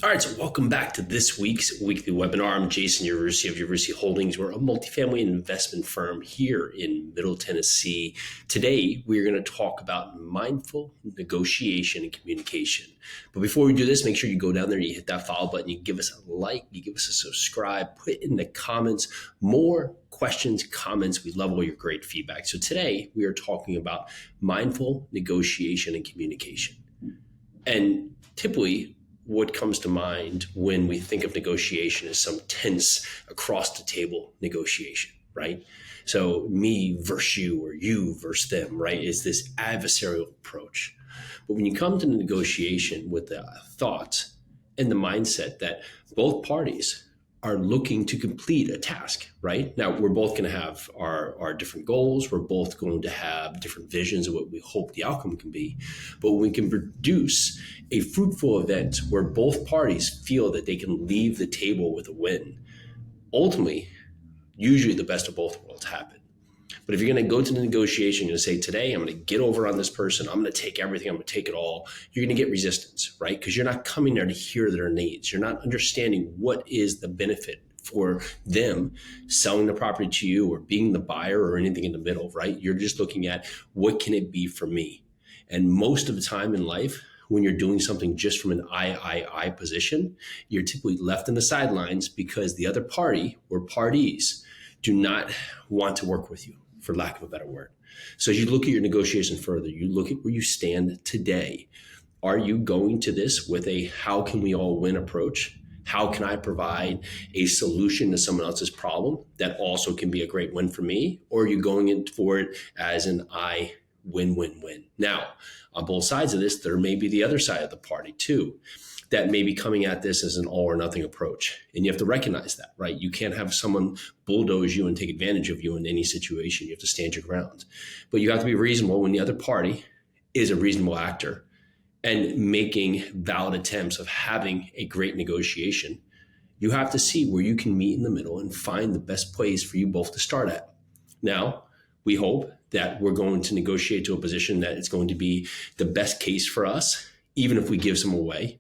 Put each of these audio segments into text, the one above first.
All right, so welcome back to this week's weekly webinar. I'm Jason Yarusi of Yarusi Holdings. We're a multifamily investment firm here in Middle Tennessee. Today, we're going to talk about mindful negotiation and communication. But before we do this, make sure you go down there, you hit that follow button, you give us a like, you give us a subscribe, put in the comments more questions, comments. We love all your great feedback. So today, we are talking about mindful negotiation and communication. And typically, what comes to mind when we think of negotiation is some tense across the table negotiation, right? So me versus you or you versus them, right? Is this adversarial approach. But when you come to the negotiation with the thought and the mindset that both parties are looking to complete a task, right? Now, we're both going to have our different goals. We're both going to have different visions of what we hope the outcome can be. But when we can produce a fruitful event where both parties feel that they can leave the table with a win, ultimately, usually the best of both worlds happen. But if you're going to go to the negotiation and say, today, I'm going to get over on this person, I'm going to take everything, I'm going to take it all, you're going to get resistance, right? Because you're not coming there to hear their needs. You're not understanding what is the benefit for them selling the property to you or being the buyer or anything in the middle, right? You're just looking at what can it be for me? And most of the time in life, when you're doing something just from an I position, you're typically left in the sidelines because the other party or parties do not want to work with you, for lack of a better word. So as you look at your negotiation further, you look at where you stand today. Are you going to this with a how can we all win approach? How can I provide a solution to someone else's problem that also can be a great win for me? Or are you going in for it as an I win? Now, on both sides of this, there may be the other side of the party too, that may be coming at this as an all or nothing approach. And you have to recognize that, right? You can't have someone bulldoze you and take advantage of you in any situation. You have to stand your ground. But you have to be reasonable when the other party is a reasonable actor and making valid attempts of having a great negotiation. You have to see where you can meet in the middle and find the best place for you both to start at. Now, we hope that we're going to negotiate to a position that it's going to be the best case for us, even if we give some away.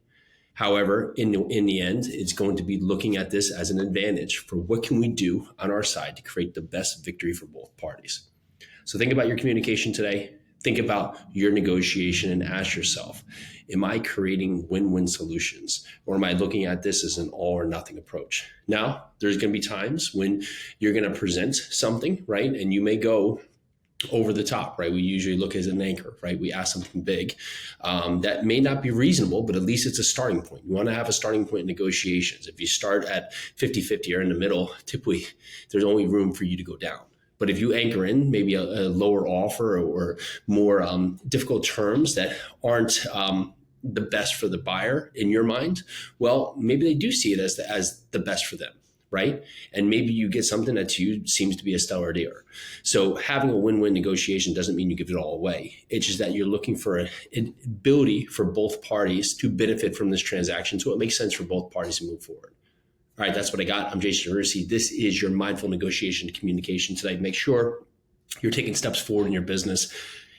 However, in the end, it's going to be looking at this as an advantage for what can we do on our side to create the best victory for both parties. So think about your communication today. Think about your negotiation and ask yourself, am I creating win-win solutions? Or am I looking at this as an all or nothing approach? Now, there's going to be times when you're going to present something, right? And you may go over the top, right? We usually look as an anchor, right? We ask something big that may not be reasonable, but at least it's a starting point. You want to have a starting point in negotiations. If you start at 50-50 or in the middle, typically there's only room for you to go down. But if you anchor in maybe a lower offer or more difficult terms that aren't the best for the buyer in your mind, well, maybe they do see it as the best for them, right? And maybe you get something that to you seems to be a stellar deal. So having a win-win negotiation doesn't mean you give it all away. It's just that you're looking for an ability for both parties to benefit from this transaction so it makes sense for both parties to move forward. All right, that's what I got. I'm Jason Yarusi. This is your mindful negotiation and communication today. Make sure you're taking steps forward in your business.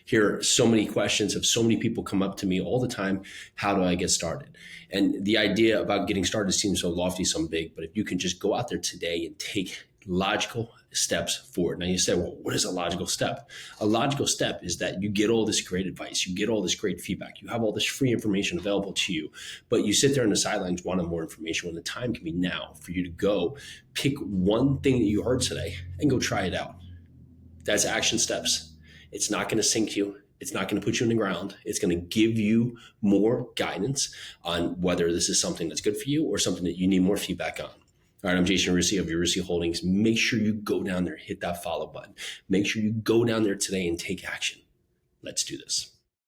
Hear so many questions of so many people come up to me all the time. How do I get started? And the idea about getting started seems so lofty, so big, but if you can just go out there today and take logical steps forward. Now you say, well, what is a logical step? A logical step is that you get all this great advice, you get all this great feedback, you have all this free information available to you, but you sit there in the sidelines wanting more information when the time can be now for you to go pick one thing that you heard today and go try it out. That's action steps. It's not going to sink you. It's not going to put you in the ground. It's going to give you more guidance on whether this is something that's good for you or something that you need more feedback on. All right, I'm Jason Yarusi of Yarusi Holdings. Make sure you go down there, hit that follow button. Make sure you go down there today and take action. Let's do this.